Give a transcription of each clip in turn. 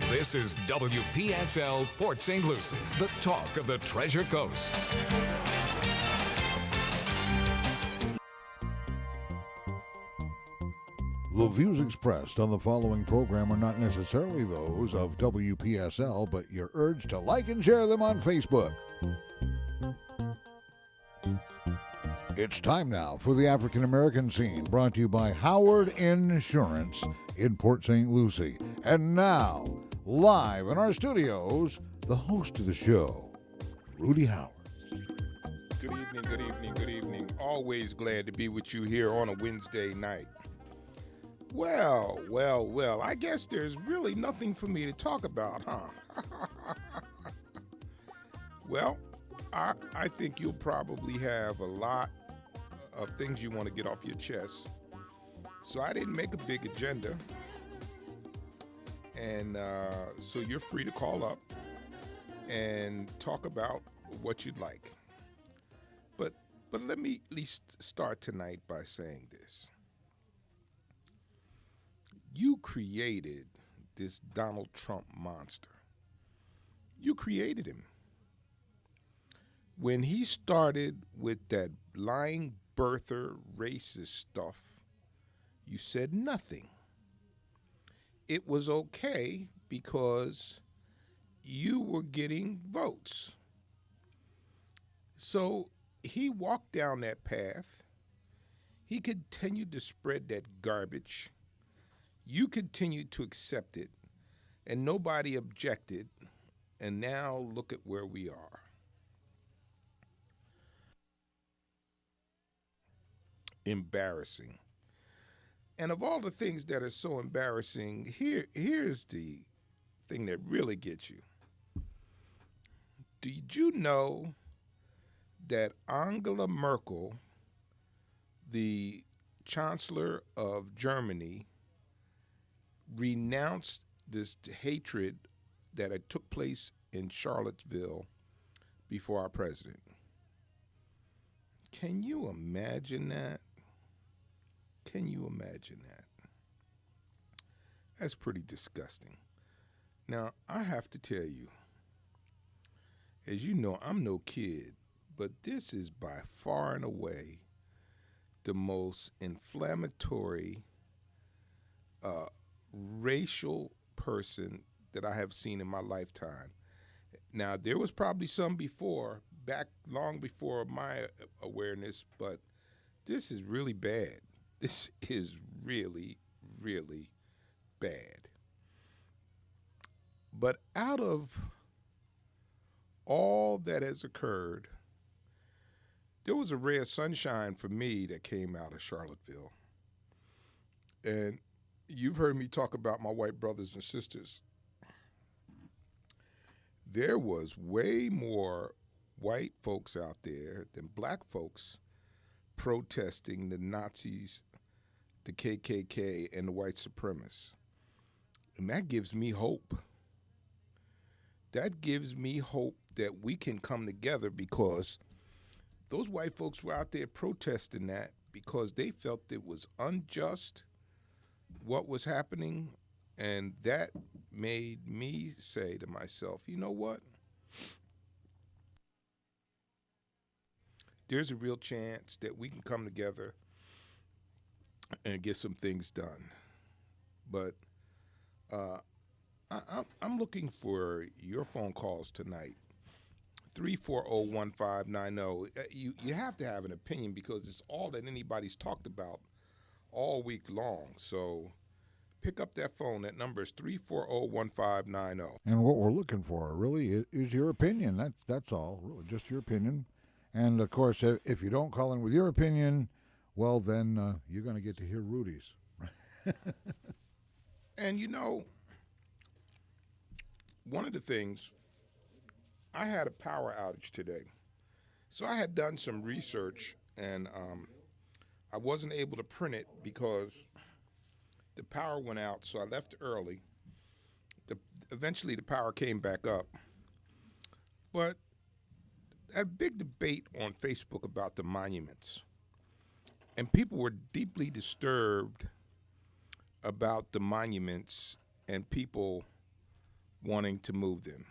This is WPSL Port St. Lucie, the talk of the Treasure Coast. The views expressed on the following program are not necessarily those of WPSL, but you're urged to like and share them on Facebook. It's time now for the African American Scene, brought to you by Howard Insurance in Port St. Lucie. And now, live in our studios, the host of the show, Rudy Howard. Good evening, good evening, good evening. Always glad to be with you here on a Wednesday night. Well, I guess there's really nothing for me to talk about, huh? Well, I think you'll probably have a lot of things you want to get off your chest. So I didn't make a big agenda. And so you're free to call up and talk about what you'd like. But let me at least start tonight by saying this. You created this Donald Trump monster. You created him. When he started with that lying birther racist stuff, you said nothing. It was okay because you were getting votes. So he walked down that path. He continued to spread that garbage. You continued to accept it, and nobody objected, and now look at where we are. Embarrassing. And of all the things that are so embarrassing, here's the thing that really gets you. Did you know that Angela Merkel, the Chancellor of Germany, renounced this hatred that had took place in Charlottesville before our president? Can you imagine that? Can you imagine that? That's pretty disgusting. Now, I have to tell you, as you know, I'm no kid, but this is by far and away the most inflammatory racial person that I have seen in my lifetime. Now, there was probably some before, back long before my awareness, but this is really bad. This is really, really bad. But out of all that has occurred, there was a ray of sunshine for me that came out of Charlottesville. And you've heard me talk about my white brothers and sisters. There was way more white folks out there than black folks protesting the Nazis, the KKK, and the white supremacists. And that gives me hope. That gives me hope that we can come together, because those white folks were out there protesting that because they felt it was unjust what was happening, and that made me say to myself, you know what? There's a real chance that we can come together and get some things done. But I'm looking for your phone calls tonight. 340-1590. You have to have an opinion, because it's all that anybody's talked about all week long. So pick up that phone. That number is 340-1590. And what we're looking for really is your opinion. That's all, really, just your opinion. And, of course, if you don't call in with your opinion, well, then you're going to get to hear Rudy's. And, you know, one of the things, I had a power outage today. So I had done some research, and I wasn't able to print it because the power went out, so I left early. Eventually, the power came back up. But a big debate on Facebook about the monuments. And people were deeply disturbed about the monuments and people wanting to move them.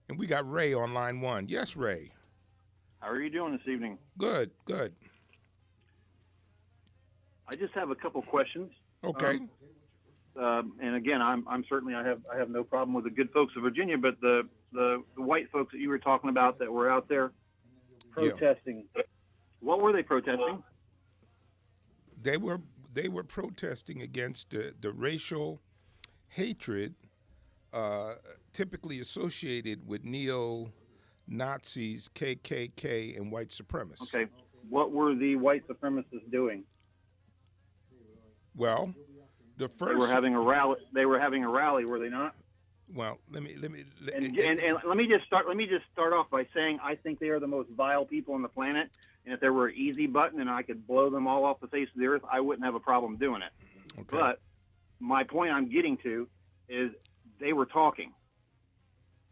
And we got Ray on line 1. Yes, Ray. How are you doing this evening? Good, good. I just have a couple questions. Okay. And again, I'm certainly I have no problem with the good folks of Virginia, but the white folks that you were talking about that were out there protesting, what were they protesting? They were protesting against the racial hatred typically associated with neo-Nazis, KKK, and white supremacists. Okay. What were the white supremacists doing? Well, the first they were having a rally. They were having a rally, were they not? Well, let me just start off by saying I think they are the most vile people on the planet. And if there were an easy button and I could blow them all off the face of the earth, I wouldn't have a problem doing it. Okay. But my point I'm getting to is they were talking.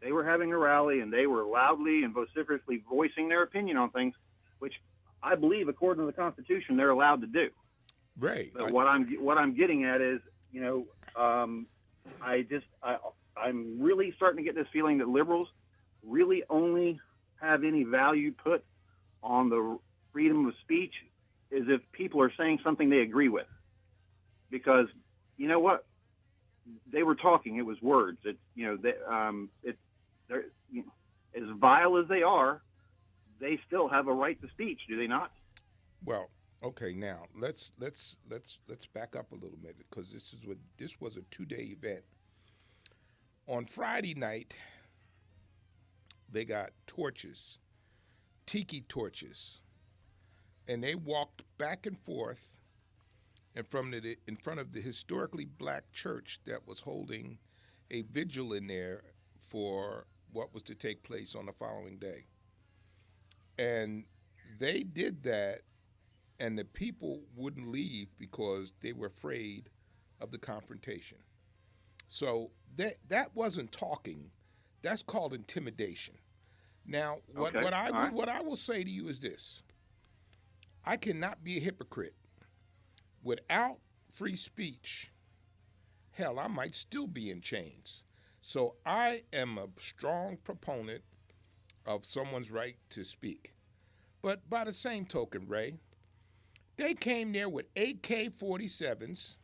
They were having a rally, and they were loudly and vociferously voicing their opinion on things, which I believe, according to the Constitution, they're allowed to do. Right. But what I'm getting at is, I'm really starting to get this feeling that liberals really only have any value put on the freedom of speech is if people are saying something they agree with. Because you know what? They were talking. It was words. As vile as they are, they still have a right to speech, do they not? Well, okay. Now let's back up a little bit, because this was a 2-day event. On Friday night, they got torches, tiki torches, and they walked back and forth in front of the historically black church that was holding a vigil in there for what was to take place on the following day. And they did that, and the people wouldn't leave because they were afraid of the confrontation. So that wasn't talking. That's called intimidation. Now, what I will say to you is this. I cannot be a hypocrite. Without free speech, hell, I might still be in chains. So I am a strong proponent of someone's right to speak. But by the same token, Ray, they came there with AK-47s,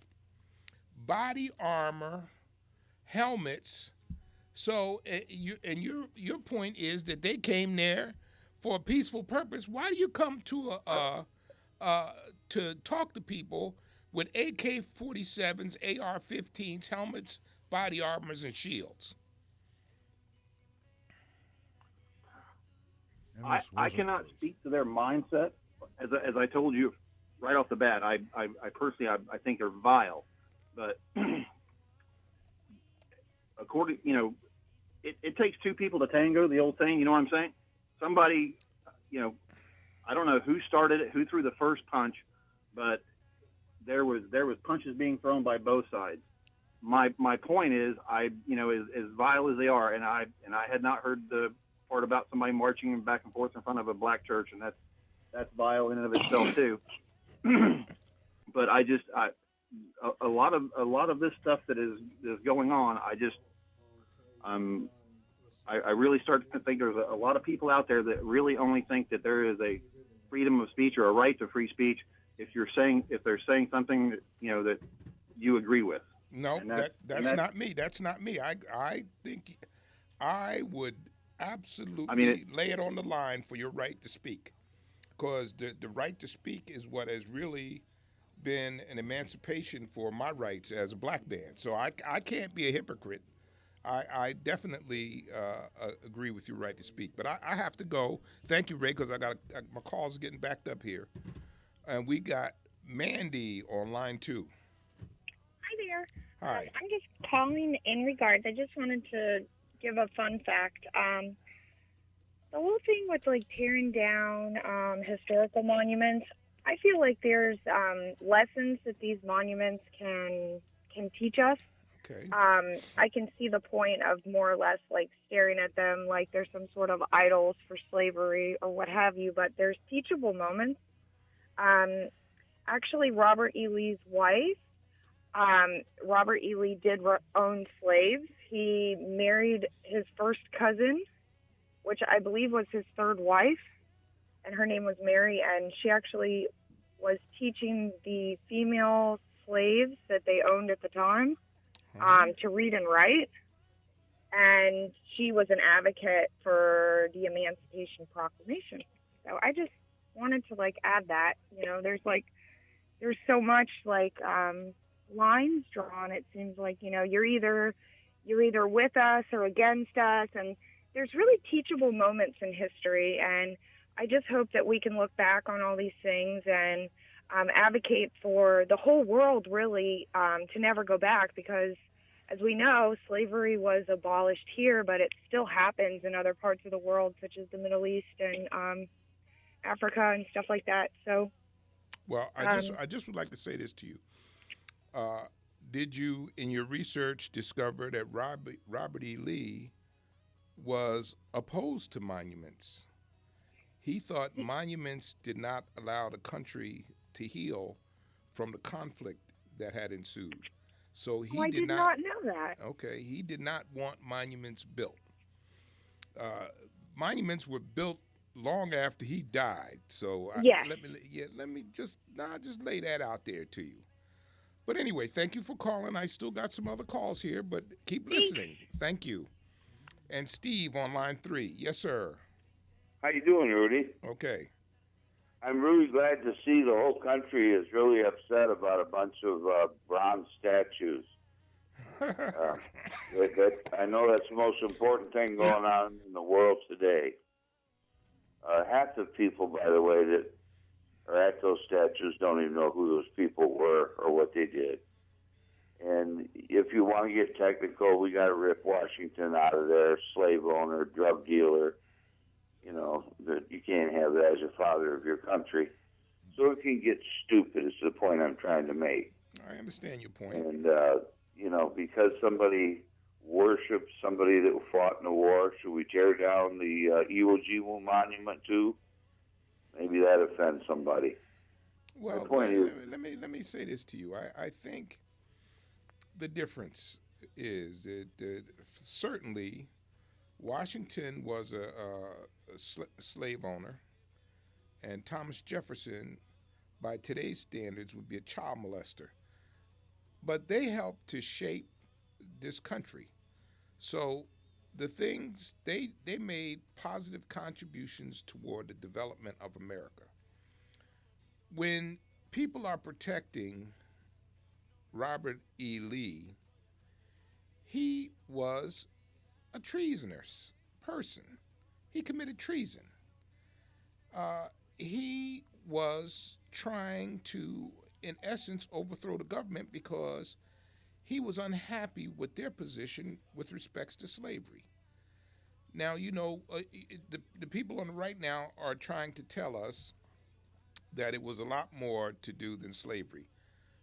body armor, helmets. So your point is that they came there for a peaceful purpose. Why do you come to talk to people with AK-47s, AR-15s, helmets, body armors, and shields? I cannot speak to their mindset. As I told you right off the bat, I personally think they're vile. But according, it takes two people to tango, the old saying, you know what I'm saying? Somebody, I don't know who started it, who threw the first punch, but there was punches being thrown by both sides. My point is, as vile as they are, and I had not heard the part about somebody marching back and forth in front of a black church, and that's vile in and of itself too. But a lot of this stuff that is going on, I really start to think there's a lot of people out there that really only think that there is a freedom of speech or a right to free speech if they're saying something that you agree with. No, that's not me. That's not me. I think I would absolutely lay it on the line for your right to speak, because the right to speak is what has really been an emancipation for my rights as a black man. So I can't be a hypocrite. I definitely agree with your right to speak. But I have to go. Thank you, Ray, because my call's getting backed up here. And we got Mandy on line 2. Hi there. Hi. I'm just calling in regards. I just wanted to give a fun fact. The whole thing with tearing down historical monuments, I feel like there's lessons that these monuments can teach us. Okay. I can see the point of more or less staring at them like they're some sort of idols for slavery or what have you, but there's teachable moments. Actually, Robert E. Lee's wife Robert E. Lee did own slaves. He married his first cousin, which I believe was his third wife, and her name was Mary, and she actually was teaching the female slaves that they owned at the time to read and write. And she was an advocate for the Emancipation Proclamation. So I just wanted to add that. There's so much lines drawn. It seems like you're either with us or against us, and there's really teachable moments in history. And I just hope that we can look back on all these things and advocate for the whole world, really, to never go back, because as we know, slavery was abolished here, but it still happens in other parts of the world, such as the Middle East and Africa and stuff like that. So, well, I just would like to say this to you. Did you, in your research, discover that Robert E. Lee was opposed to monuments? He thought monuments did not allow the country to heal from the conflict that had ensued. So I did not know that. Okay, he did not want monuments built. Monuments were built long after he died. So yes. Let me just lay that out there to you. But anyway, thank you for calling. I still got some other calls here, but keep listening. Thank you. And Steve on line 3. Yes, sir. How you doing, Rudy? Okay. I'm really glad to see the whole country is really upset about a bunch of bronze statues. I know that's the most important thing going on in the world today. Half the people, by the way, that are at those statues don't even know who those people were or what they did. And if you want to get technical, we got to rip Washington out of there, slave owner, drug dealer. You can't have that as a father of your country. So it can get stupid is the point I'm trying to make. I understand your point. And, because somebody worships somebody that fought in the war, should we tear down the Iwo Jima monument too? Maybe that offends somebody. Well, my point is, let me say this to you. I think the difference is that certainly Washington was a slave owner, and Thomas Jefferson, by today's standards, would be a child molester. But they helped to shape this country. So the things, they made positive contributions toward the development of America. When people are protecting Robert E. Lee, he was a treasonous person. He committed treason. He was trying to, in essence, overthrow the government because he was unhappy with their position with respects to slavery. Now, the people on the right now are trying to tell us that it was a lot more to do than slavery.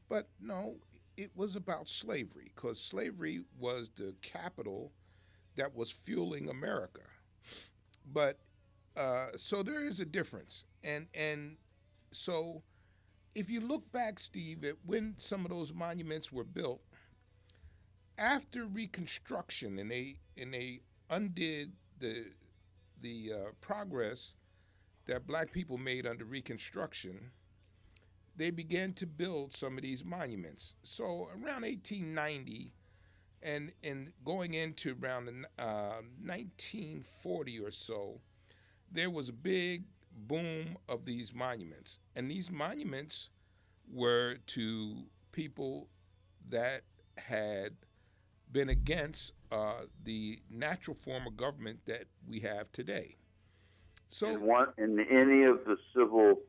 But no, it was about slavery, because slavery was the capital that was fueling America. But so there is a difference. And so if you look back, Steve, at when some of those monuments were built, after Reconstruction, and they undid the progress that black people made under Reconstruction, they began to build some of these monuments. So around 1890 and going into around 1940 or so, there was a big boom of these monuments. And these monuments were to people that had been against the natural form of government that we have today. So in any of the civil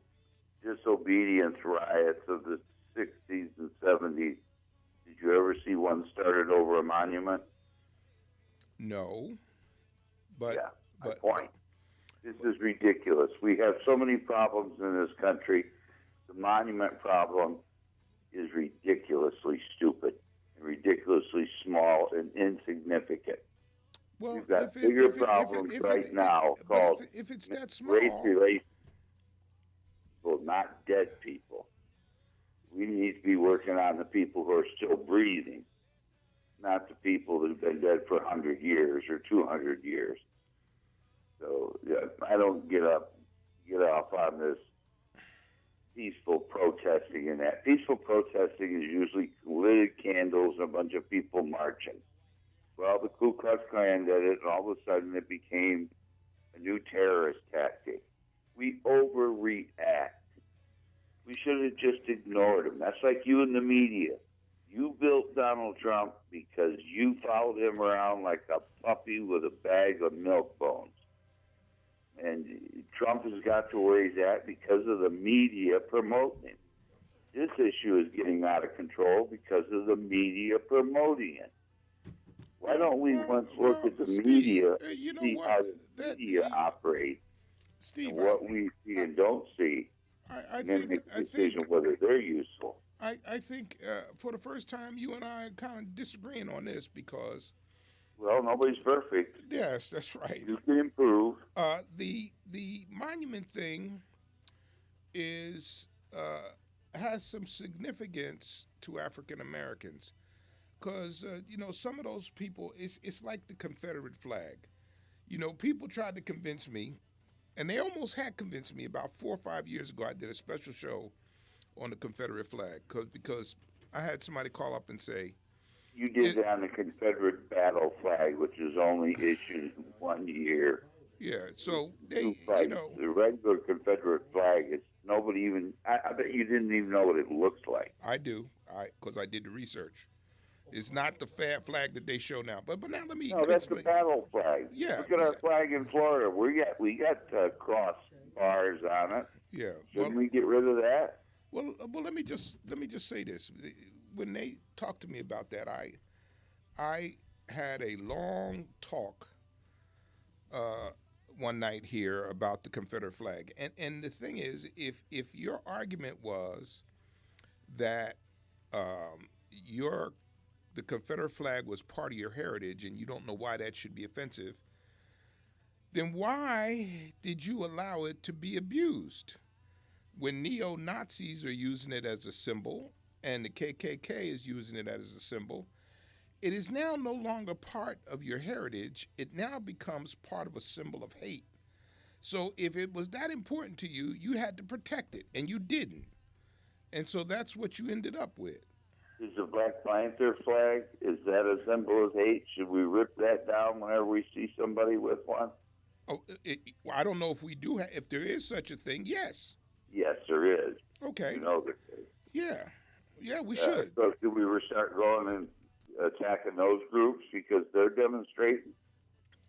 disobedience riots of the 60s and 70s, did you ever see one started over a monument? No. But yeah, my point. This is ridiculous. We have so many problems in this country. The monument problem is ridiculously stupid, and ridiculously small and insignificant. Well, we've got bigger problems right now called if it's that small, race relations, not dead people. We need to be working on the people who are still breathing, not the people that have been dead for 100 years or 200 years. So yeah, I don't get off on this peaceful protesting and that. Peaceful protesting is usually lit candles and a bunch of people marching. Well, the Ku Klux Klan did it, and all of a sudden it became a new terrorist tactic. We overreact. We should have just ignored him. That's like you in the media. You built Donald Trump because you followed him around like a puppy with a bag of milk bones. And Trump has got to where he's at because of the media promoting him. This issue is getting out of control because of the media promoting it. Why don't we once look at the media, see how the media operates, Steve, and what we see and don't see, and then make a decision whether they're useful. I think for the first time, you and I are kind of disagreeing on this because. Well, nobody's perfect. Yes, that's right. You can improve. The monument thing is has some significance to African Americans because some of those people it's like the Confederate flag. People tried to convince me, and they almost had convinced me about 4 or 5 years ago. I did a special show on the Confederate flag because I had somebody call up and say. You did it on the Confederate battle flag, which is only issued 1 year. Yeah, so the regular Confederate flag is nobody even. I bet you didn't even know what it looks like. I do, because I did the research. It's not the flag that they show now. But now let me. No, that's the battle flag. Yeah. Look at our flag in Florida. We got cross bars on it. Yeah. Shouldn't we get rid of that? Well, let me just say this. When they talked to me about that, I had a long talk one night here about the Confederate flag, and the thing is, if your argument was that the Confederate flag was part of your heritage and you don't know why that should be offensive, then why did you allow it to be abused? When neo-Nazis are using it as a symbol and the KKK is using it as a symbol, it is now no longer part of your heritage. It now becomes part of a symbol of hate. So if it was that important to you, you had to protect it, and you didn't. And so that's what you ended up with. Is the Black Panther flag, is that a symbol of hate? Should we rip that down whenever we see somebody with one? Oh, I don't know if we do. If there is such a thing, yes. Yes, there is. Okay. You know there is. Yeah, we should. So should we start going and attacking those groups because they're demonstrating?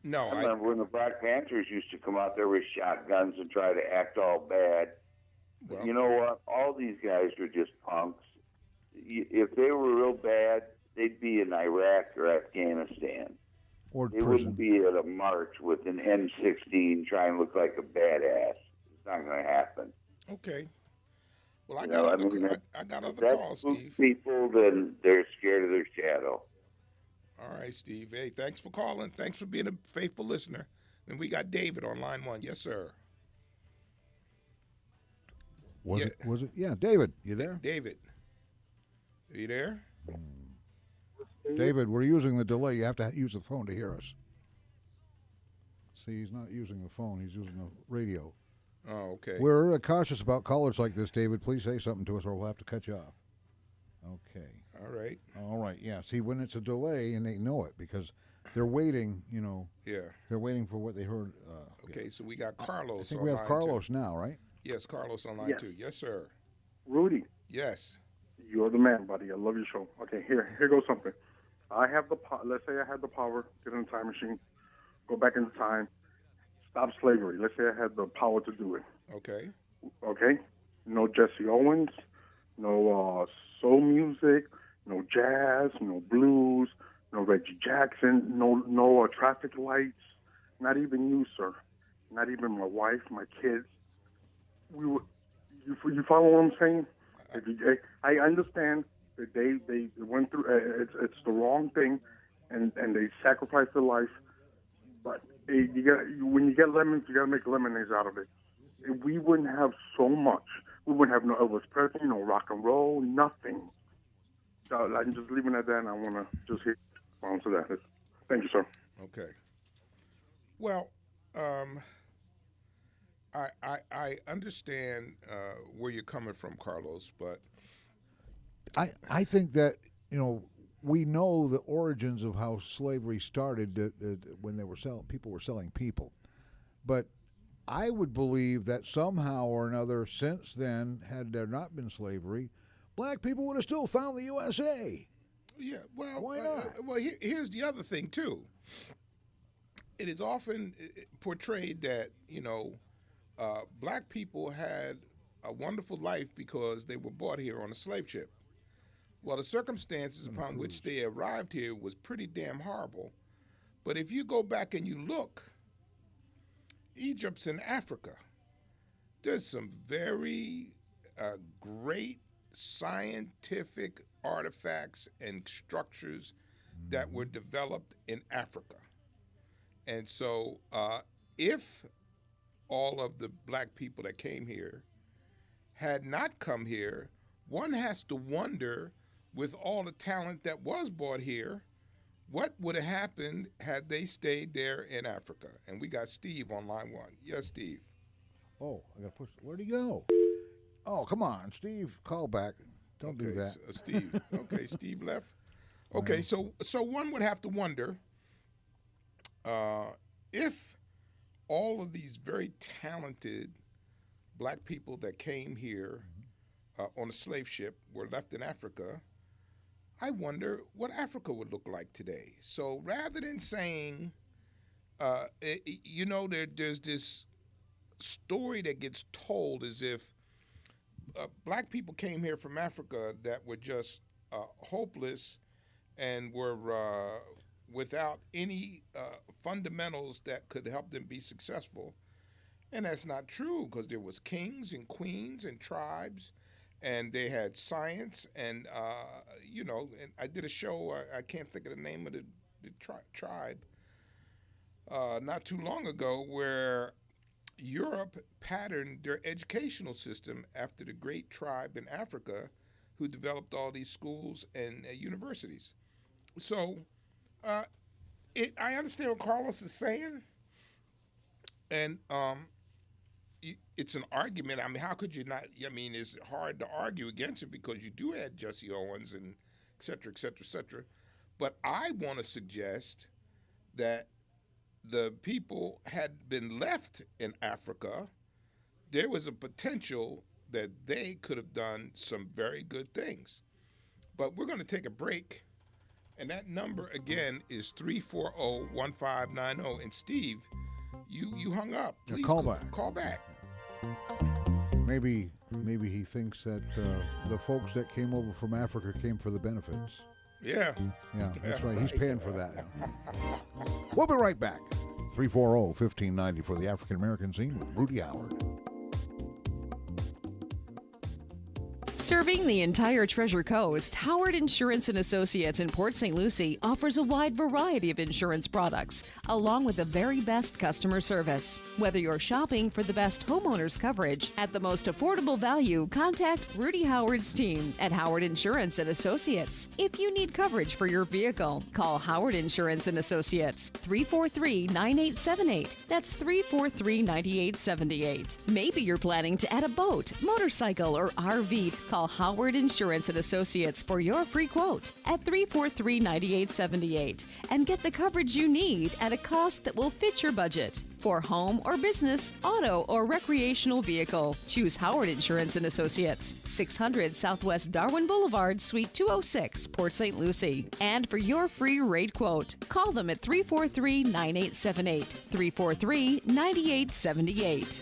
No, I remember when the Black Panthers used to come out there with shotguns and try to act all bad. Well, you know what? All these guys are just punks. If they were real bad, they'd be in Iraq or Afghanistan. Or they prison. Wouldn't be at a march with an M16 trying to look like a badass. It's not going to happen. Okay. Well, I got other calls, Steve. People, then they're scared of their shadow. All right, Steve. Hey, thanks for calling. Thanks for being a faithful listener. And we got David on line 1. Yes, sir. Was it? Yeah, David, you there? David, are you there? David, we're using the delay. You have to use the phone to hear us. See, he's not using the phone. He's using the radio. Oh, okay. We're cautious about callers like this, David. Please say something to us or we'll have to cut you off. Okay. All right, yeah. See, when it's a delay, and they know it because they're waiting, Yeah. They're waiting for what they heard. Okay, so we got Carlos. I think we have Carlos now, right? Yes, Carlos on line 2. Yes, sir. Rudy. Yes. You're the man, buddy. I love your show. Okay, here goes something. I have let's say I had the power, get in a time machine, go back in time, stop slavery. Let's say I had the power to do it. Okay. Okay? No Jesse Owens, no soul music, no jazz, no blues, no Reggie Jackson, no traffic lights, not even you, sir. Not even my wife, my kids. You follow what I'm saying? I understand that they went through. It's the wrong thing, and they sacrificed their life. But when you get lemons, you got to make lemonade out of it. We wouldn't have so much. we wouldn't have no Elvis Presley, no rock and roll, nothing. So I'm just leaving it at that, and I want to just hit on to that. Thank you, sir. Okay. Well, I understand where you're coming from, Carlos, but I think that, we know the origins of how slavery started when people were selling people. But I would believe that somehow or another, since then, had there not been slavery, black people would have still found the USA. yeah, well, Why not? Here's the other thing too. It is often portrayed that black people had a wonderful life because they were brought here on a slave ship. Well, the circumstances upon which they arrived here was pretty damn horrible. But if you go back and you look, Egypt's in Africa. There's some very great scientific artifacts and structures that were developed in Africa. And so if all of the black people that came here had not come here, one has to wonder, with all the talent that was brought here, what would have happened had they stayed there in Africa? And we got Steve on line one. Yes, Steve. Oh, I got to push. Where'd he go? Oh, come on, Steve. Call back. Don't do that. Steve. Okay, Steve left. Okay, so one would have to wonder if all of these very talented black people that came here on a slave ship were left in Africa, I wonder what Africa would look like today. So rather than saying, there's this story that gets told as if black people came here from Africa that were just hopeless and were without any fundamentals that could help them be successful. And that's not true, because there was kings and queens and tribes, and they had science, and and I did a show. I can't think of the name of the tribe not too long ago, where Europe patterned their educational system after the great tribe in Africa, who developed all these schools and universities. So I understand what Carlos is saying, and it's an argument. I mean, how could you not? I mean, it's hard to argue against it because you do have Jesse Owens and et cetera, et cetera, et cetera. But I want to suggest that the people had been left in Africa, there was a potential that they could have done some very good things. But we're going to take a break, and that number again is 340-1590. And Steve, you hung up. Please call back. Call back. Maybe he thinks that the folks that came over from Africa came for the benefits. Yeah. Yeah, that's right. He's paying for that. We'll be right back. 340-1590 for the African American Scene with Rudy Howard. Serving the entire Treasure Coast, Howard Insurance and Associates in Port St. Lucie offers a wide variety of insurance products, along with the very best customer service. Whether you're shopping for the best homeowners coverage at the most affordable value, contact Rudy Howard's team at Howard Insurance and Associates. If you need coverage for your vehicle, call Howard Insurance and Associates, 343-9878. That's 343-9878. Maybe you're planning to add a boat, motorcycle, or RV. Call Howard Insurance and Associates for your free quote at 343-9878 and get the coverage you need at a cost that will fit your budget. For home or business, auto or recreational vehicle, choose Howard Insurance and Associates, 600 Southwest Darwin Boulevard, Suite 206, Port St. Lucie. And for your free rate quote, call them at 343-9878, 343-9878.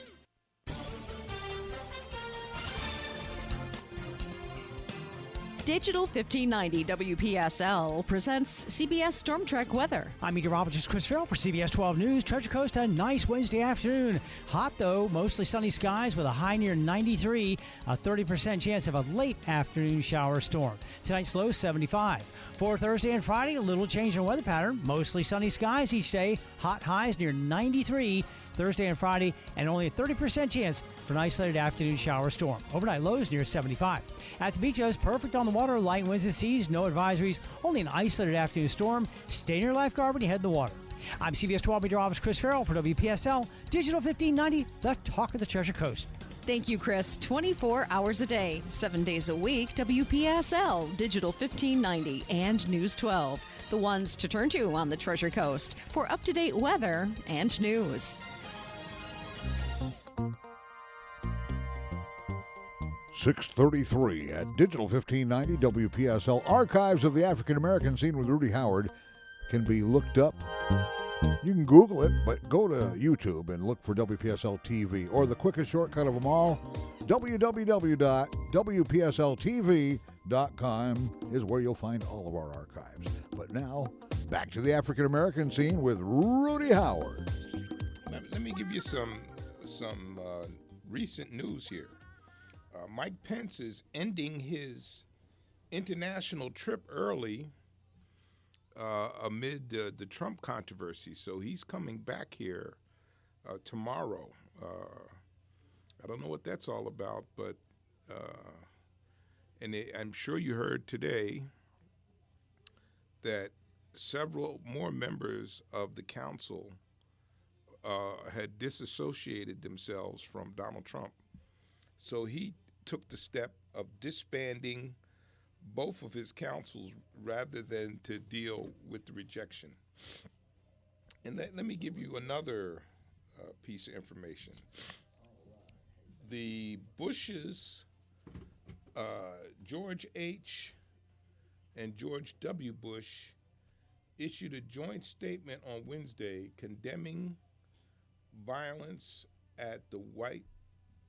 Digital 1590 WPSL presents CBS Storm Track weather. I'm meteorologist Chris Farrell for CBS 12 News. Treasure Coast, a nice Wednesday afternoon. Hot, though, mostly sunny skies with a high near 93, a 30% chance of a late afternoon shower storm. Tonight's low 75. For Thursday and Friday, a little change in weather pattern. Mostly sunny skies each day. Hot highs near 93. Thursday and Friday, and only a 30% chance for an isolated afternoon shower storm. Overnight lows near 75. At the beaches, perfect on the water, light winds and seas, no advisories, only an isolated afternoon storm. Stay in your lifeguard when you head to the water. I'm CBS 12 meteorologist Chris Farrell for WPSL Digital 1590, the talk of the Treasure Coast. Thank you, Chris. 24 hours a day, 7 days a week, WPSL, Digital 1590, and News 12. The ones to turn to on the Treasure Coast for up-to-date weather and news. 6:33 at Digital 1590 WPSL. Archives of the African American Scene with Rudy Howard can be looked up. You can Google it, but go to YouTube and look for WPSL TV, or the quickest shortcut of them all, www.wpsltv.com is where you'll find all of our archives. But now, back to the African American Scene with Rudy Howard. Let me give you some recent news here. Mike Pence is ending his international trip early amid the Trump controversy. So he's coming back here tomorrow. I don't know what that's all about, but I'm sure you heard today that several more members of the council had disassociated themselves from Donald Trump. So he took the step of disbanding both of his councils rather than to deal with the rejection. And let me give you another piece of information. The Bushes, George H. and George W. Bush, issued a joint statement on Wednesday condemning violence at the white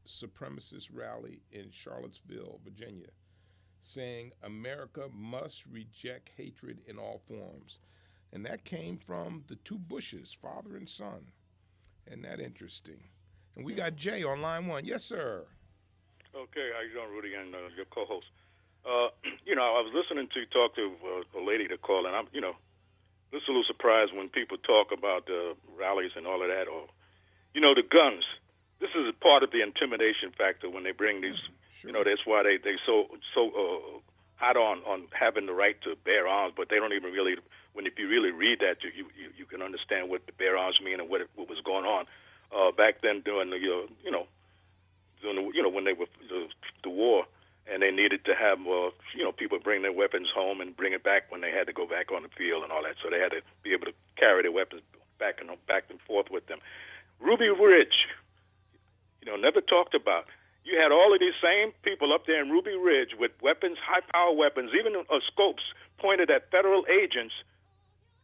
supremacist rally in Charlottesville, Virginia, saying America must reject hatred in all forms. And that came from the two Bushes, father and son. Isn't that interesting? And we got Jay on line one. Yes, sir. Okay, how you doing, Rudy, and your co-host? I was listening to you talk to a lady that called, and I'm, just a little surprised when people talk about the rallies and all of that, or, the guns. This is a part of the intimidation factor when they bring these. Sure. That's why they so hot on having the right to bear arms, but they don't even really. If you really read that, you can understand what the bear arms mean and what was going on back then during the when they were the war, and they needed to have people bring their weapons home and bring it back when they had to go back on the field and all that. So they had to be able to carry their weapons back and forth with them. Ruby Ridge. Never talked about. You had all of these same people up there in Ruby Ridge with weapons, high-power weapons, even scopes pointed at federal agents,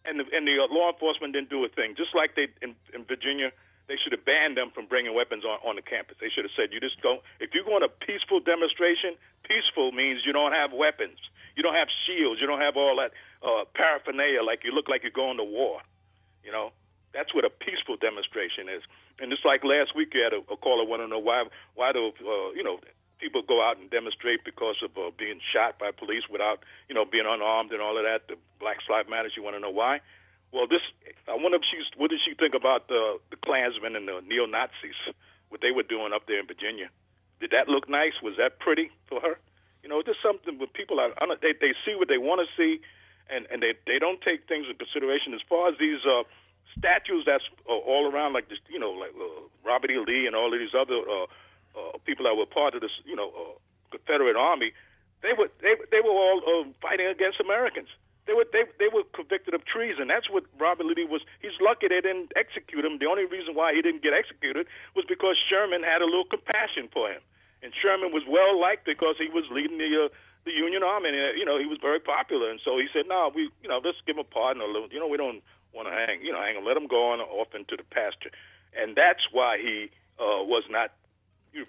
and the law enforcement didn't do a thing. Just like they in Virginia, they should have banned them from bringing weapons on the campus. They should have said, you just don't. If you go on a peaceful demonstration, peaceful means you don't have weapons. You don't have shields. You don't have all that paraphernalia like you look like you're going to war. That's what a peaceful demonstration is. And just like last week, you had a caller want to know why do people go out and demonstrate because of being shot by police without being unarmed and all of that. The Black Lives Matter. You want to know why? Well, I wonder what did she think about the Klansmen and the neo-Nazis, what they were doing up there in Virginia? Did that look nice? Was that pretty for her? Just something with people. They see what they want to see, and they don't take things into consideration as far as these. Statues that's all around, like this, like Robert E. Lee and all of these other people that were part of this, Confederate Army. They were all fighting against Americans. They were convicted of treason. That's what Robert E. Lee was. He's lucky they didn't execute him. The only reason why he didn't get executed was because Sherman had a little compassion for him, and Sherman was well liked because he was leading the Union Army. And, he was very popular, and so he said, "No, let's give him a pardon a little. We don't want to hang him, let him go on off into the pasture." And that's why he was not,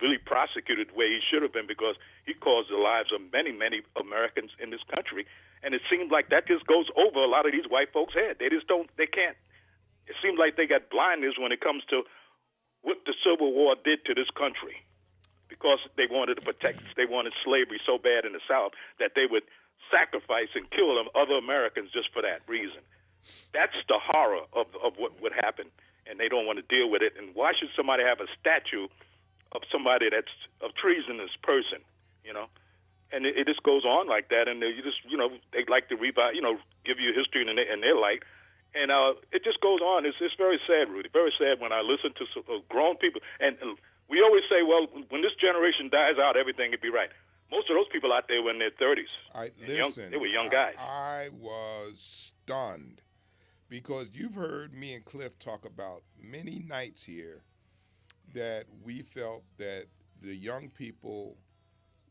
really prosecuted the way he should have been, because he caused the lives of many, many Americans in this country. And it seems like that just goes over a lot of these white folks' head. They just don't, they can't. It seems like they got blindness when it comes to what the Civil War did to this country, because they wanted to protect, they wanted slavery so bad in the South that they would sacrifice and kill other Americans just for that reason. That's the horror of what would happen, and they don't want to deal with it. And why should somebody have a statue of somebody that's a treasonous person, you know? And it just goes on like that, and you just, you know, they like to give you history in their light. And it just goes on. It's very sad, Rudy, very sad when I listen to grown people. And we always say, well, when this generation dies out, everything will be right. Most of those people out there were in their 30s. Listen, they were young guys. I was stunned, because you've heard me and Cliff talk about many nights here that we felt that the young people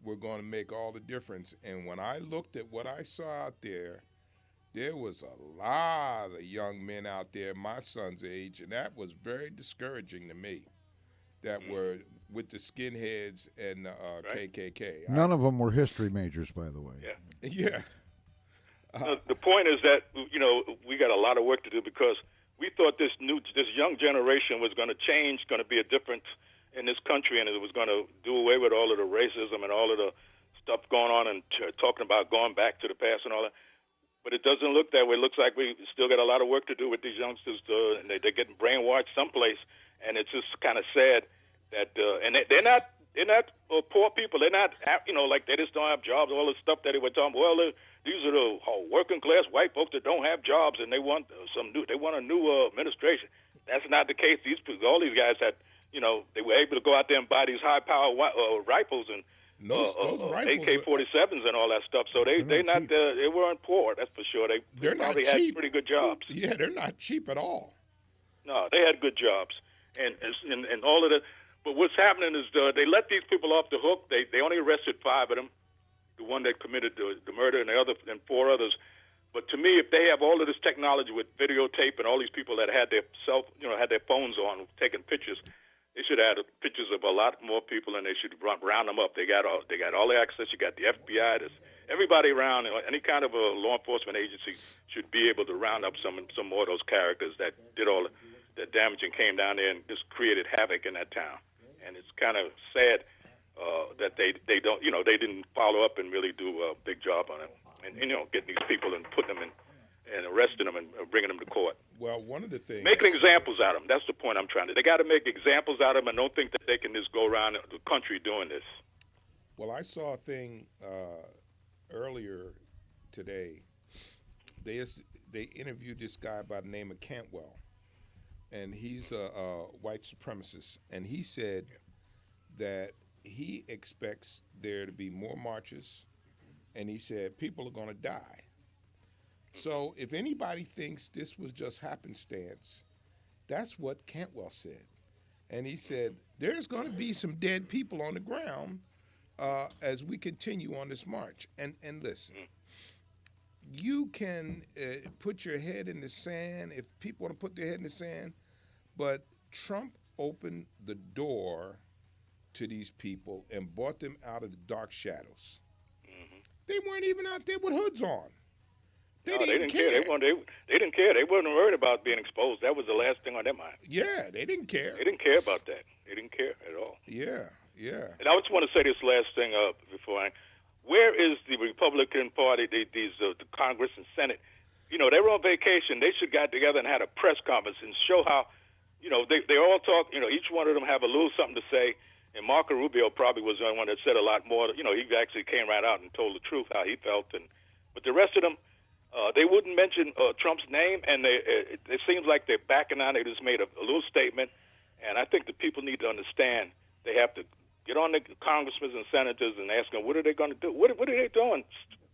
were going to make all the difference. And when I looked at what I saw out there was a lot of young men out there my son's age, and that was very discouraging to me, that were with the skinheads and the KKK. None of them were history majors, by the way. Yeah. The point is that, you know, we got a lot of work to do, because we thought this young generation was going to change, going to be a difference in this country, and it was going to do away with all of the racism and all of the stuff going on and talking about going back to the past and all that. But it doesn't look that way. It looks like we still got a lot of work to do with these youngsters, and they're getting brainwashed someplace, and it's just kind of sad that and they're not poor people. They're not, you know, like they just don't have jobs. All the stuff that they were talking. Well, these are the working class white folks that don't have jobs, and they want a new administration. That's not the case. All these guys had, you know, they were able to go out there and buy these high-power rifles and those AK-47s and all that stuff. So they weren't poor, that's for sure. They probably had pretty good jobs. Yeah, they're not cheap at all. No, they had good jobs, and all of the. But what's happening is they let these people off the hook. They only arrested 5 of them, the one that committed the murder, and 4 others. But to me, if they have all of this technology with videotape and all these people that had their phones on taking pictures, they should add pictures of a lot more people, and they should round them up. They got all the access. You got the FBI. Everybody around, any kind of a law enforcement agency should be able to round up some more of those characters that did all the damage and came down there and just created havoc in that town. And it's kind of sad that they don't, you know, they didn't follow up and really do a big job on it, and you know, getting these people and putting them in and arresting them and bringing them to court. Well, one of the things, making examples out of them. That's the point I'm trying to. They got to make examples out of them, and don't think that they can just go around the country doing this. Well, I saw a thing earlier today. They interviewed this guy by the name of Cantwell, and he's a white supremacist, and he said that he expects there to be more marches, and he said people are going to die. So if anybody thinks this was just happenstance, that's what Cantwell said. And he said there's going to be some dead people on the ground as we continue on this march. And listen, you can put your head in the sand if people want to put their head in the sand, but Trump opened the door to these people and brought them out of the dark shadows. Mm-hmm. They weren't even out there with hoods on. They didn't care. They didn't care. They weren't worried about being exposed. That was the last thing on their mind. Yeah, they didn't care. They didn't care about that. They didn't care at all. Yeah. And I just want to say this last thing where is the Republican Party, the Congress and Senate? You know, they were on vacation. They should got together and had a press conference and show how, you know, they all talk, you know, each one of them have a little something to say. And Marco Rubio probably was the one that said a lot more. You know, he actually came right out and told the truth, how he felt. But the rest of them, they wouldn't mention Trump's name, and it seems like they're backing out. They just made a little statement, and I think the people need to understand they have to get on the congressmen and senators and ask them, what are they going to do? What are they doing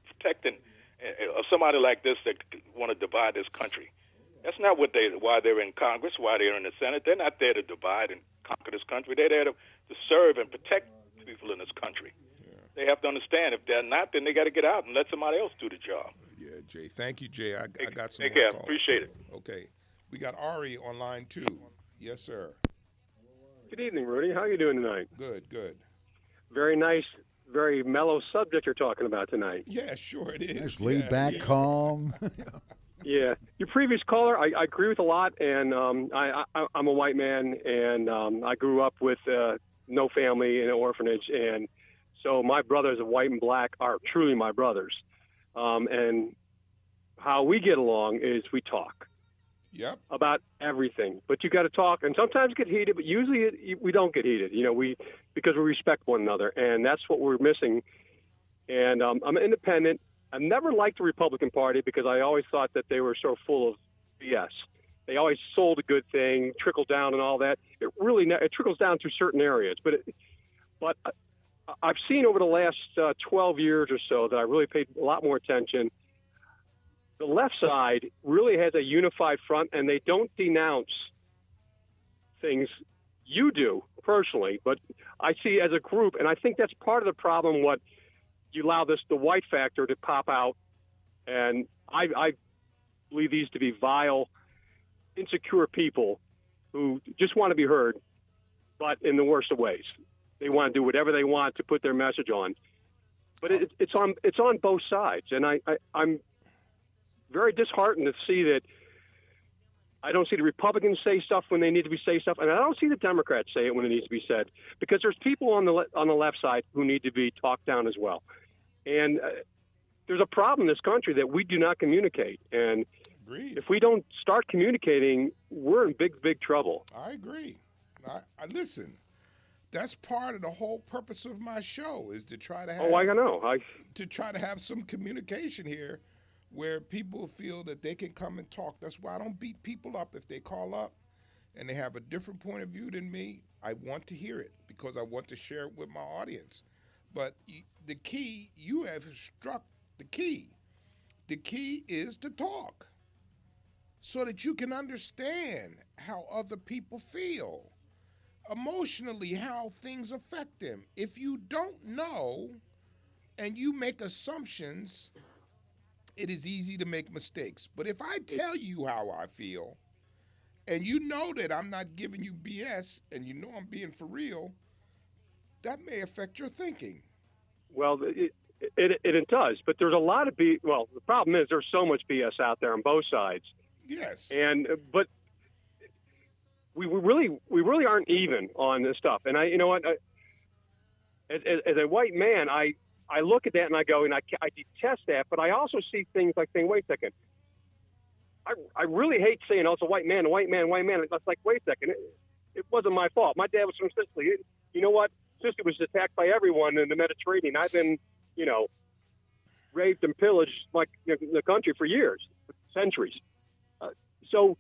protecting somebody like this that want to divide this country? That's not why they're in Congress, why they're in the Senate. They're not there to divide and conquer this country. They're there to serve and protect people in this country. Yeah. They have to understand if they're not, then they got to get out and let somebody else do the job. Yeah, Jay. Thank you, Jay. I got some more calls. Appreciate it. Okay. We got Ari on line 2. Yes, sir. Good evening, Rudy. How are you doing tonight? Good, good. Very nice, very mellow subject you're talking about tonight. Yeah, sure it is. Nice, laid back, calm. Yeah. Your previous caller, I agree with a lot, and I'm a white man, and I grew up with no family in an orphanage, and so my brothers of white and black are truly my brothers. And how we get along is we talk. Yep. About everything, but you got to talk, and sometimes get heated, but usually we don't get heated. Because we respect one another, and that's what we're missing. And I'm independent. I've never liked the Republican Party because I always thought that they were so full of BS. They always sold a good thing, trickle down, and all that. It trickles down to certain areas, but I've seen over the last 12 years or so that I really paid a lot more attention. The left side really has a unified front, and they don't denounce things you do personally, but I see as a group, and I think that's part of the problem. What you allow the white factor to pop out, and I believe these to be vile, insecure people who just want to be heard, but in the worst of ways. They want to do whatever they want to put their message on, but it's on both sides, and I'm very disheartened to see that I don't see the Republicans say stuff when they need to be say stuff, and I don't see the Democrats say it when it needs to be said, because there's people on the left side who need to be talked down as well. And there's a problem in this country that we do not communicate, and Agreed. If we don't start communicating, we're in big, big trouble. I agree. I listen. That's part of the whole purpose of my show is to try to have. Oh, I know. To try to have some communication here, where people feel that they can come and talk. That's why I don't beat people up if they call up and they have a different point of view than me. I want to hear it because I want to share it with my audience. But the key, you have struck the key. The key is to talk so that you can understand how other people feel, emotionally, how things affect them. If you don't know and you make assumptions, it is easy to make mistakes. But if I tell you how I feel, and you know that I'm not giving you BS, and you know I'm being for real, that may affect your thinking. Well, it does. But there's a lot of well, the problem is there's so much BS out there on both sides. Yes. But we really aren't even on this stuff. And you know what? As a white man, I look at that and I go, and I detest that, but I also see things like saying, wait a second. I really hate saying, oh, it's a white man, a white man, white man. It's like, wait a second. It wasn't my fault. My dad was from Sicily. You know what? Sicily was attacked by everyone in the Mediterranean. I've been, raped and pillaged like the country for years, centuries. So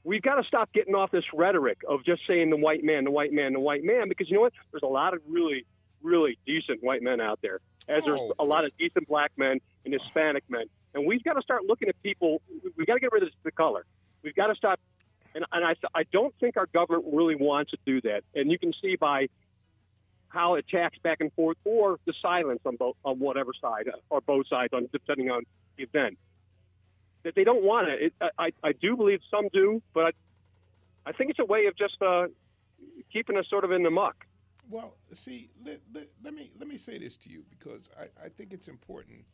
we've got to stop getting off this rhetoric of just saying the white man, the white man, the white man, because you know what? There's a lot of really, really decent white men out there, as there's a lot of decent black men and Hispanic men. And we've got to start looking at people. We've got to get rid of the color. We've got to stop. And I don't think our government really wants to do that. And you can see by how it attacks back and forth, or the silence on whatever side, or both sides, depending on the event, that they don't want it. I do believe some do, but I think it's a way of just keeping us sort of in the muck. Well, see, let me say this to you, because I think it's important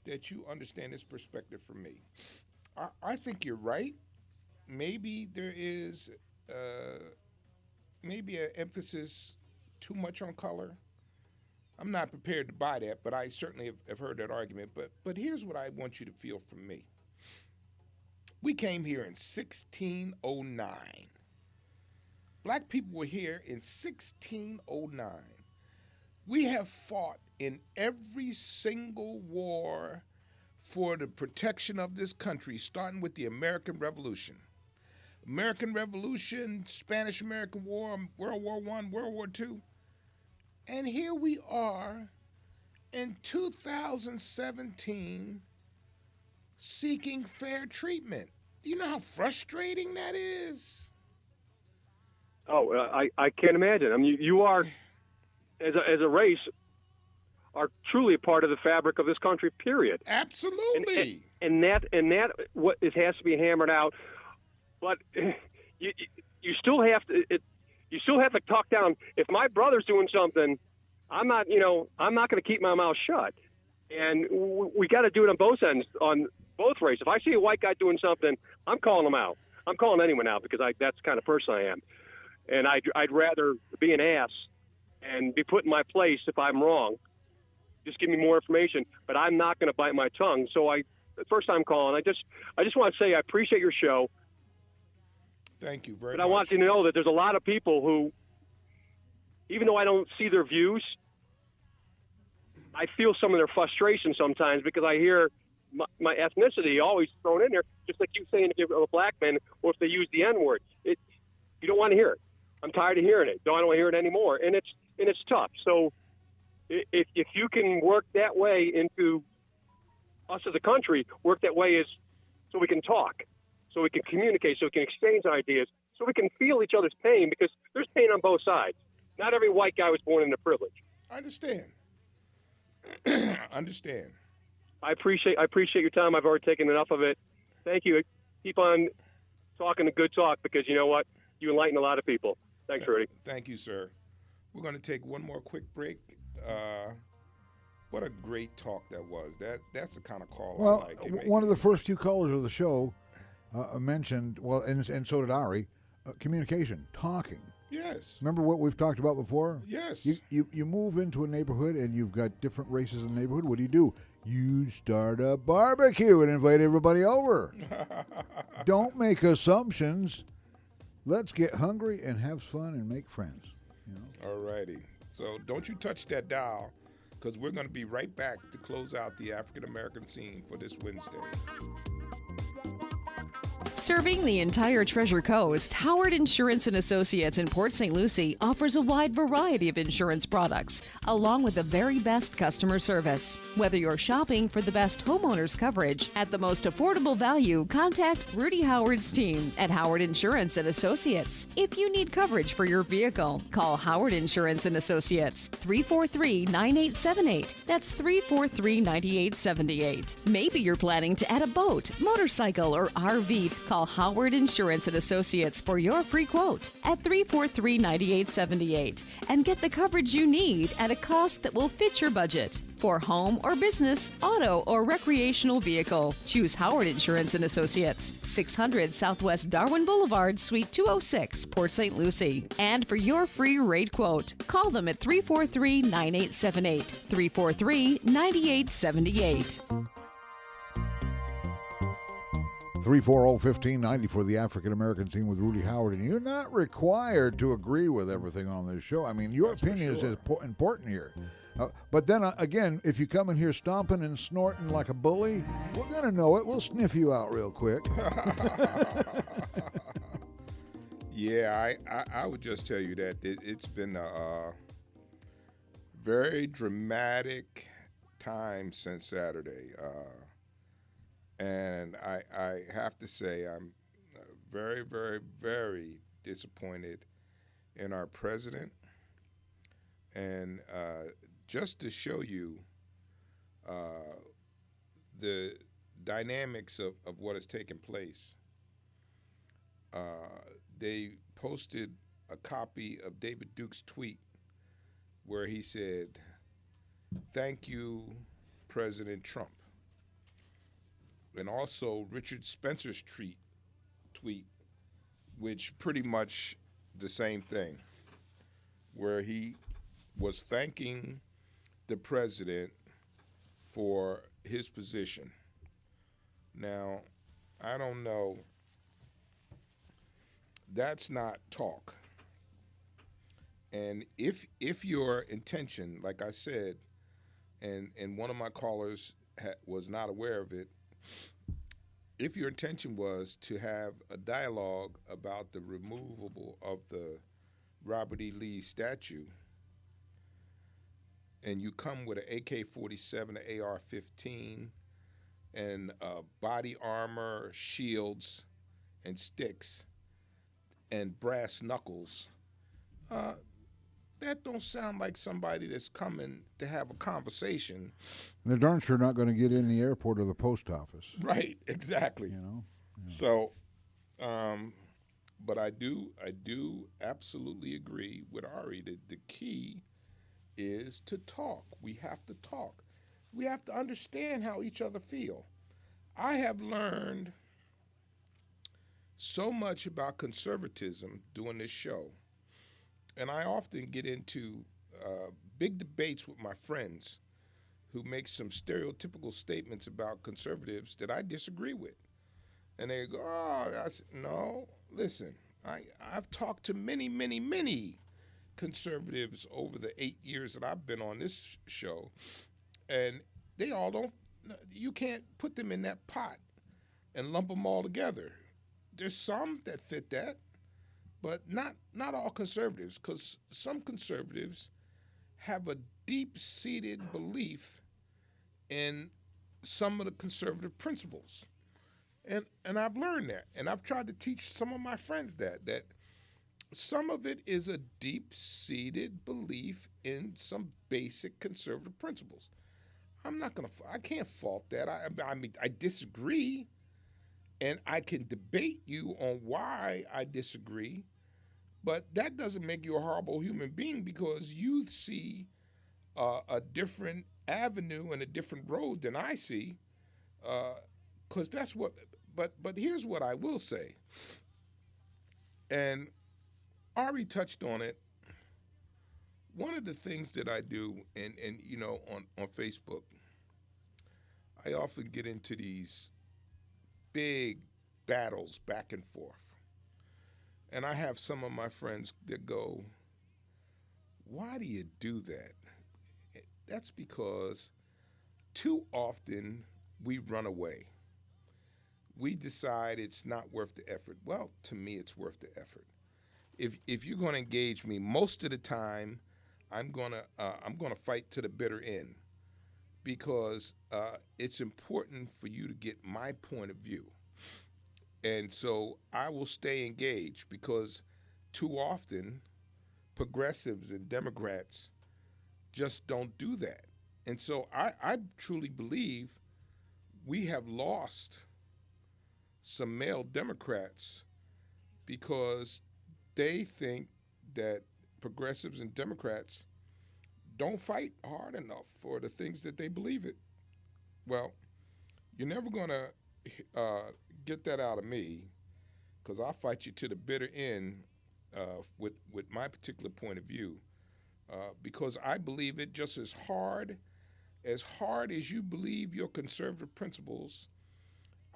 that you understand this perspective from me. I think you're right. Maybe there is maybe an emphasis too much on color. I'm not prepared to buy that, but I certainly have heard that argument. But here's what I want you to feel from me. We came here in 1609. Black people were here in 1609. We have fought in every single war for the protection of this country, starting with the American Revolution. American Revolution, Spanish-American War, World War I, World War II. And here we are in 2017 seeking fair treatment. Do you know how frustrating that is? Oh, I can't imagine. I mean, you are, as a race, are truly a part of the fabric of this country, period. Absolutely. And that what it has to be hammered out. But you still have to. You still have to talk down. If my brother's doing something, I'm not going to keep my mouth shut. And we got to do it on both ends, on both races. If I see a white guy doing something, I'm calling him out. I'm calling anyone out because that's the kind of person I am. And I'd rather be an ass and be put in my place if I'm wrong. Just give me more information, but I'm not going to bite my tongue. So the first time calling, I just want to say I appreciate your show. Thank you very much. But I want you to know that there's a lot of people who, even though I don't see their views, I feel some of their frustration sometimes because I hear my ethnicity always thrown in there, just like you saying if you're a black man or if they use the N-word. You don't want to hear it. I'm tired of hearing it. I don't want to hear it anymore. And it's tough. So if you can work that way into us as a country, work that way is so we can talk, so we can communicate, so we can exchange ideas, so we can feel each other's pain because there's pain on both sides. Not every white guy was born into privilege. I understand. Understand. I appreciate your time. I've already taken enough of it. Thank you. Keep on talking the good talk because you know what? You enlighten a lot of people. Thanks, Rudy. Thank you, sir. We're going to take one more quick break. What a great talk that was. That's the kind of call I like. One of the first few callers of the show mentioned, and so did Ari, communication, talking. Yes. Remember what we've talked about before? Yes. You move into a neighborhood and you've got different races in the neighborhood. What do? You start a barbecue and invite everybody over. Don't make assumptions. Let's get hungry and have fun and make friends. All righty. So don't you touch that dial because we're going to be right back to close out the African American scene for this Wednesday. Serving the entire Treasure Coast, Howard Insurance and Associates in Port St. Lucie offers a wide variety of insurance products, along with the very best customer service. Whether you're shopping for the best homeowners coverage at the most affordable value, contact Rudy Howard's team at Howard Insurance and Associates. If you need coverage for your vehicle, call Howard Insurance and Associates, 343-9878. That's 343-9878. Maybe you're planning to add a boat, motorcycle, or RV. Call Howard Insurance and Associates for your free quote at 343-9878 and get the coverage you need at a cost that will fit your budget. For home or business, auto or recreational vehicle, choose Howard Insurance and Associates, 600 Southwest Darwin Boulevard, Suite 206, Port St. Lucie. And for your free rate quote, call them at 343-9878, 343-9878. 340-1590 for the African American scene with Rudy Howard. And you're not required to agree with everything on this show. I mean, your opinion is important here. But then again, if you come in here stomping and snorting like a bully, we're going to know it. We'll sniff you out real quick. Yeah, I would just tell you that it's been a very dramatic time since Saturday. And I have to say I'm very, very, very disappointed in our president. And just to show you the dynamics of what has taken place, they posted a copy of David Duke's tweet where he said, "Thank you, President Trump." And also Richard Spencer's tweet, which pretty much the same thing, where he was thanking the president for his position. Now, I don't know. That's not talk. And if your intention, like I said, and one of my callers was not aware of it, if your intention was to have a dialogue about the removal of the Robert E. Lee statue, and you come with an AK-47, an AR-15, and body armor, shields, and sticks, and brass knuckles, that don't sound like somebody that's coming to have a conversation. They're darn sure not going to get in the airport or the post office. Right, exactly. Yeah. So, but I do absolutely agree with Ari that the key is to talk. We have to talk. We have to understand how each other feel. I have learned so much about conservatism doing this show, and I often get into big debates with my friends who make some stereotypical statements about conservatives that I disagree with. And they go, oh, I said, no, listen, I've talked to many conservatives over the 8 years that I've been on this show, and they all don't, you can't put them in that pot and lump them all together. There's some that fit that, but not all conservatives, because some conservatives have a deep-seated belief in some of the conservative principles. And I've learned that, and I've tried to teach some of my friends that some of it is a deep-seated belief in some basic conservative principles. I can't fault that. I mean, I disagree, and I can debate you on why I disagree, but that doesn't make you a horrible human being because you see a different avenue and a different road than I see, because that's what. But here's what I will say, and Ari touched on it. One of the things that I do, and you know, on Facebook, I often get into these big battles back and forth. And I have some of my friends that go, why do you do that? That's because too often we run away. We decide it's not worth the effort. Well, to me, it's worth the effort. If you're going to engage me, most of the time, I'm gonna fight to the bitter end, because it's important for you to get my point of view. And so I will stay engaged, because too often progressives and Democrats just don't do that. And so I truly believe we have lost some male Democrats because they think that progressives and Democrats don't fight hard enough for the things that they believe in. Well, you're never going to get that out of me, because I'll fight you to the bitter end with my particular point of view, because I believe it just as hard as you believe your conservative principles.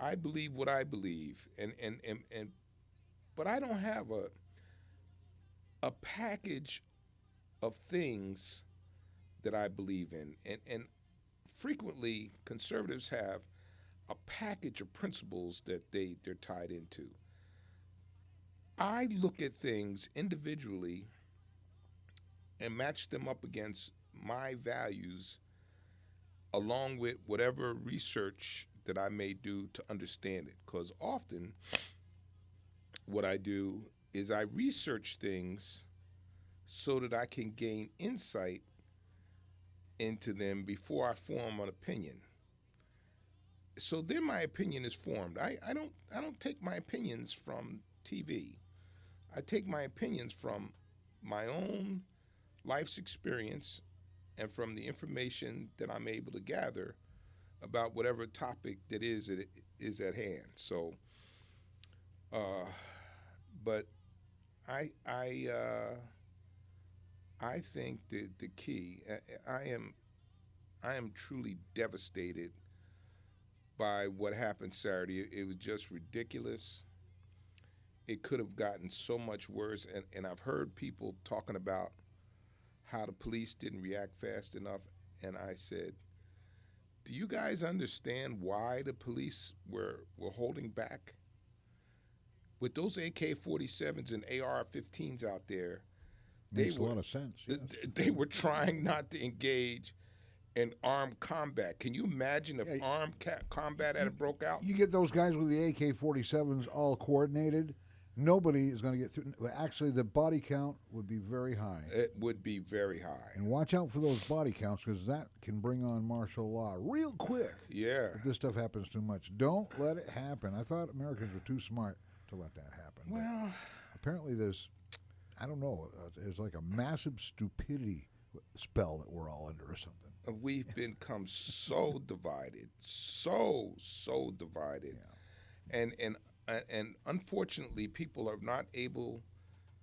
I believe what I believe, but I don't have a package of things that I believe in, and frequently conservatives have a package of principles that they're tied into. I look at things individually and match them up against my values, along with whatever research that I may do to understand it. Because often what I do is I research things so that I can gain insight into them before I form an opinion. So then my opinion is formed. I don't take my opinions from TV. I take my opinions from my own life's experience and from the information that I'm able to gather about whatever topic that is at hand. So, but I think that the key, I am truly devastated by what happened Saturday. It was just ridiculous. It could have gotten so much worse, and I've heard people talking about how the police didn't react fast enough, and I said, do you guys understand why the police were holding back? With those AK-47s and AR-15s out there, Makes a lot of sense. Yes. They were trying not to engage in armed combat. Can you imagine if armed combat had broke out? You get those guys with the AK-47s all coordinated, nobody is going to get through. Actually, the body count would be very high. It would be very high. And watch out for those body counts, because that can bring on martial law real quick. Yeah. If this stuff happens too much. Don't let it happen. I thought Americans were too smart to let that happen. Well, apparently there's, I don't know, there's like a massive stupidity spell that we're all under or something. We've become so divided, so divided, and unfortunately, people are not able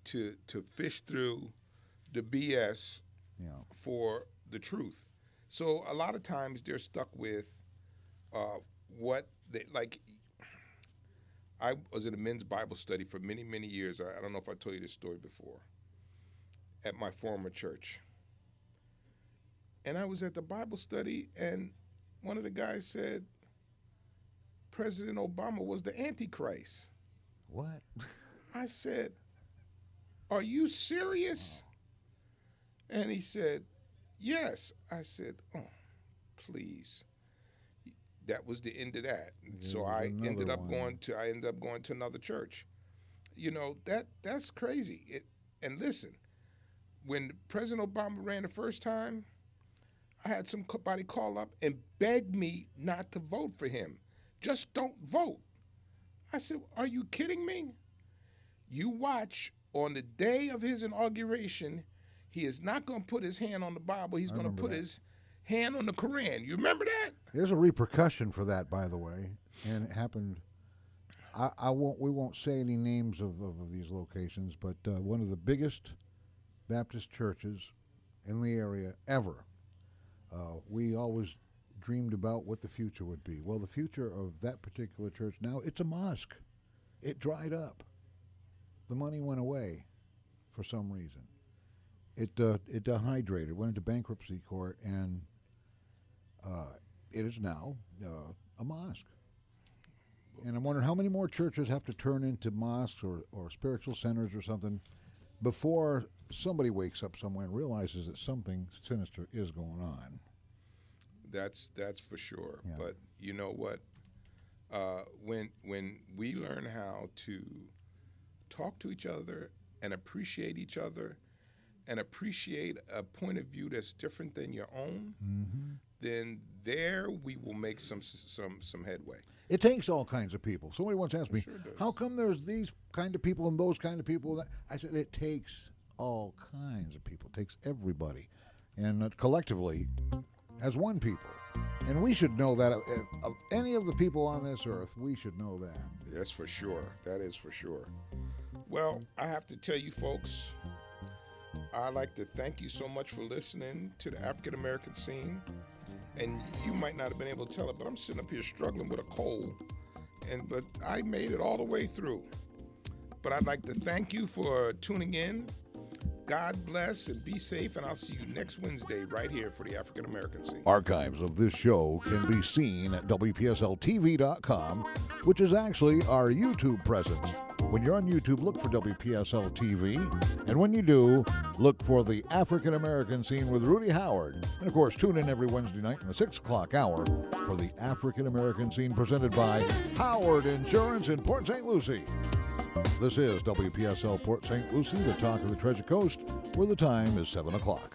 to fish through the BS for the truth. So a lot of times they're stuck with what they like. I was in a men's Bible study for many years. I don't know if I told you this story before. At my former church. And I was at the Bible study, and one of the guys said President Obama was the Antichrist. What? I said, are you serious? Oh. And he said, yes. I said, oh, please. That was the end of that. So I ended up going to another church. You know, that's crazy. And listen, when President Obama ran the first time, I had somebody call up and beg me not to vote for him. Just don't vote. I said, are you kidding me? You watch, on the day of his inauguration, he is not going to put his hand on the Bible. He's going to put his hand on the Quran. You remember that? There's a repercussion for that, by the way, and it happened. We won't say any names of these locations, but one of the biggest Baptist churches in the area ever. We always dreamed about what the future would be. Well, the future of that particular church now, it's a mosque. It dried up. The money went away for some reason. It dehydrated, went into bankruptcy court, and it is now a mosque. And I'm wondering how many more churches have to turn into mosques or spiritual centers or something before somebody wakes up somewhere and realizes that something sinister is going on. That's for sure. Yeah. But you know what? When we learn how to talk to each other and appreciate each other and appreciate a point of view that's different than your own, then there we will make some headway. It takes all kinds of people. Somebody once asked me, how come there's these kind of people and those kind of people? I said, it takes all kinds of people. It takes everybody. And collectively, as one people. And we should know that. Of any of the people on this earth, we should know that. That's for sure. That is for sure. Well, I have to tell you folks, I'd like to thank you so much for listening to the African American Scene. And you might not have been able to tell it, but I'm sitting up here struggling with a cold. But I made it all the way through. But I'd like to thank you for tuning in. God bless and be safe, and I'll see you next Wednesday right here for the African American Scene. Archives of this show can be seen at WPSLTV.com, which is actually our YouTube presence. When you're on YouTube, look for WPSL TV, and when you do, look for the African American Scene with Rudy Howard. And of course, tune in every Wednesday night in the 6 o'clock hour for the African American Scene presented by Howard Insurance in Port St. Lucie. This is WPSL Port St. Lucie, the talk of the Treasure Coast, where the time is 7 o'clock.